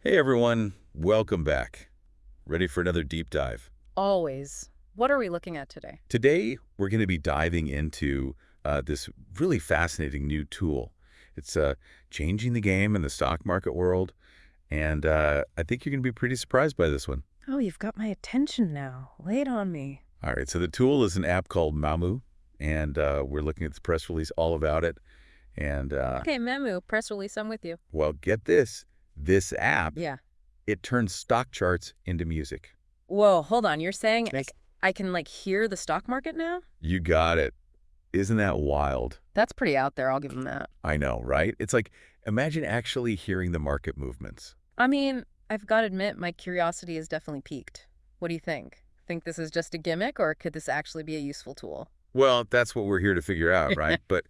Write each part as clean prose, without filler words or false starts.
Hey everyone, welcome back. Ready for another deep dive? Always. What are we looking at today? Today, we're going to be diving into this really fascinating new tool. It's changing the game in the stock market world, and I think you're going to be pretty surprised by this one. Oh, you've got my attention now. Lay it on me. All right, so the tool is an app called MaMoo, and we're looking at the press release all about it. And, Okay, MaMoo, press release, I'm with you. well, get this. This app, Yeah. it turns stock charts into music. Whoa, hold on. You're saying I can hear the stock market now? You got it. Isn't that wild? That's pretty out there, I'll give him that. I know, right? It's like, imagine actually hearing the market movements. I mean, I've got to admit, my curiosity is definitely piqued. What do you think? Think this is just a gimmick, or could this actually be a useful tool? Well, that's what we're here to figure out, right? But,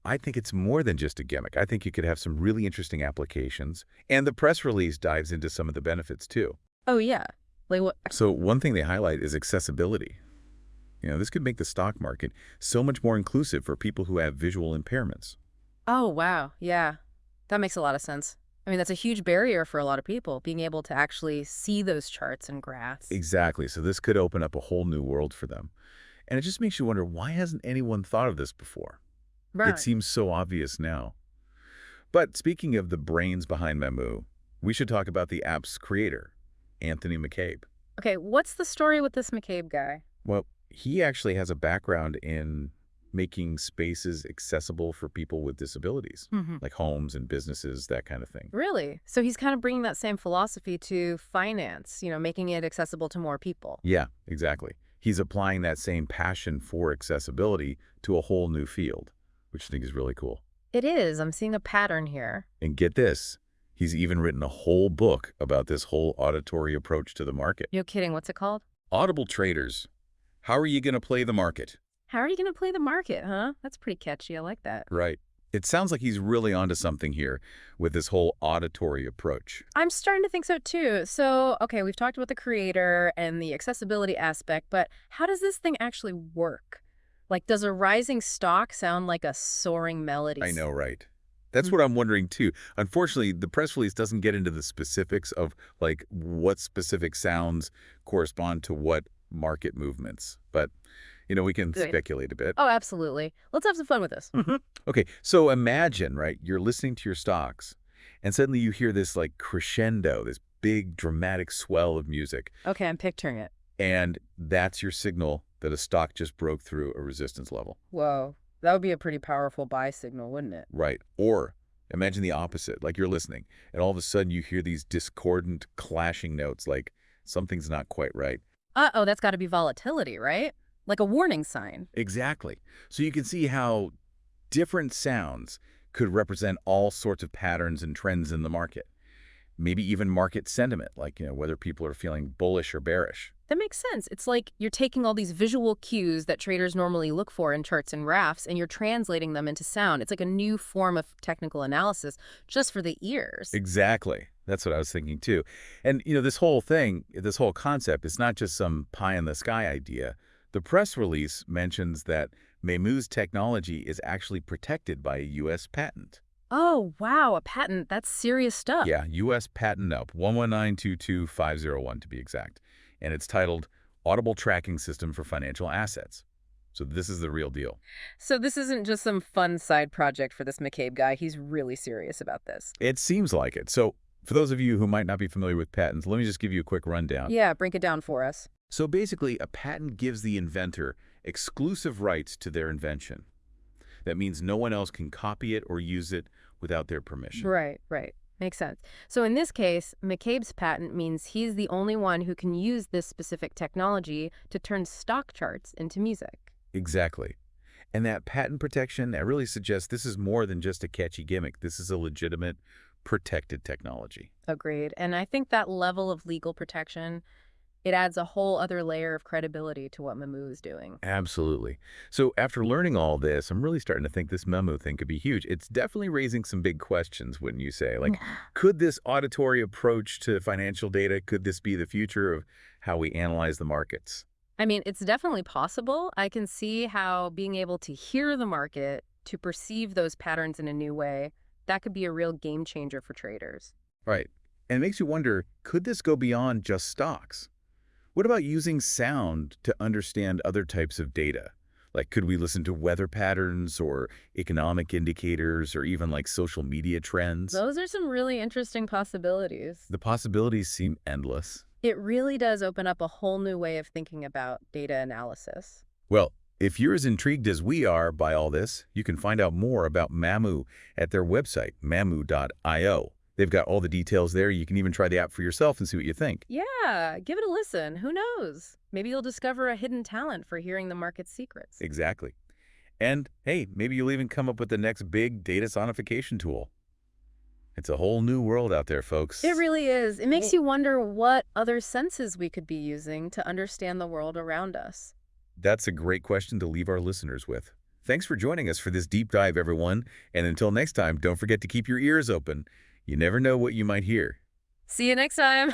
I think it's more than just a gimmick. I think you could have some really interesting applications. And the press release dives into some of the benefits, too. Oh, yeah. Like what? So one thing they highlight is accessibility. This could make the stock market so much more inclusive for people who have visual impairments. Oh, wow. Yeah. That makes a lot of sense. I mean, that's a huge barrier for a lot of people, being able to actually see those charts and graphs. Exactly. So this could open up a whole new world for them. And it just makes you wonder, why hasn't anyone thought of this before? It Right. seems so obvious now. But speaking of the brains behind MaMoo, we should talk about the app's creator, Anthony McCabe. Okay, what's the story with this McCabe guy? Well, he actually has a background in making spaces accessible for people with disabilities, like homes and businesses, that kind of thing. Really? So he's kind of bringing that same philosophy to finance, making it accessible to more people. Yeah, exactly. He's applying that same passion for accessibility to a whole new field, which I think is really cool. It is. I'm seeing a pattern here. And get this, he's even written a whole book about this whole auditory approach to the market. No kidding. What's it called? Audible traders, how are you going to play the market? How are you going to play the market, huh? That's pretty catchy. I like that. Right. It sounds like he's really onto something here with this whole auditory approach. I'm starting to think so too. So, okay, we've talked about the creator and the accessibility aspect, but how does this thing actually work? Like, does a rising stock sound like a soaring melody? I know, right? That's what I'm wondering too. Unfortunately, the press release doesn't get into the specifics of like what specific sounds correspond to what market movements. But, we can Good. speculate a bit. Oh, absolutely. Let's have some fun with this. Okay, so imagine, right, you're listening to your stocks, and suddenly you hear this like crescendo, this big dramatic swell of music, Okay, I'm picturing it. and that's your signal that a stock just broke through a resistance level, Whoa, that would be a pretty powerful buy signal, wouldn't it? right? Or imagine the opposite, like you're listening, and all of a sudden you hear these discordant, clashing notes, like something's not quite right. Uh-oh, that's got to be volatility, right? Like a warning sign. Exactly. So you can see how different sounds could represent all sorts of patterns and trends in the market. Maybe even market sentiment, like, whether people are feeling bullish or bearish. That makes sense. It's like you're taking all these visual cues that traders normally look for in charts and graphs, and you're translating them into sound. It's like a new form of technical analysis just for the ears. Exactly. That's what I was thinking too. And, this whole thing, this whole concept, is not just some pie in the sky idea. The press release mentions that MaMoo's technology is actually protected by a U.S. patent. Oh, wow, a patent. That's serious stuff. Yeah, U.S. Patent Up 11922-501 to be exact. And it's titled Audible Tracking System for Financial Assets. So this is the real deal. So this isn't just some fun side project for this McCabe guy. He's really serious about this. It seems like it. So for those of you who might not be familiar with patents, let me just give you a quick rundown. Yeah, break it down for us. So basically, a patent gives the inventor exclusive rights to their invention. That means no one else can copy it or use it without their permission. Right, right. Makes sense. So in this case, McCabe's patent means he's the only one who can use this specific technology to turn stock charts into music. Exactly. And that patent protection, that really suggests this is more than just a catchy gimmick. This is a legitimate, protected technology. Agreed. And I think that level of legal protection, it adds a whole other layer of credibility to what MaMoo is doing. Absolutely. So after learning all this, I'm really starting to think this memo thing could be huge. It's definitely raising some big questions, wouldn't you say? Like, could this auditory approach to financial data, could this be the future of how we analyze the markets? I mean, it's definitely possible. I can see how being able to hear the market, to perceive those patterns in a new way, that could be a real game changer for traders. Right. And it makes you wonder, could this go beyond just stocks? What about using sound to understand other types of data? Like, could we listen to weather patterns or economic indicators or even like social media trends? Those are some really interesting possibilities. The possibilities seem endless. It really does open up a whole new way of thinking about data analysis. Well, if you're as intrigued as we are by all this, you can find out more about MaMoo at their website, mamoo.io. They've got all the details there. You can even try the app for yourself and see what you think. Yeah, give it a listen. Who knows? Maybe you'll discover a hidden talent for hearing the market's secrets. Exactly. And hey, maybe you'll even come up with the next big data sonification tool. It's a whole new world out there, folks. It really is. It makes you wonder what other senses we could be using to understand the world around us. That's a great question to leave our listeners with. Thanks for joining us for this deep dive, everyone. And until next time, don't forget to keep your ears open. You never know what you might hear. See you next time.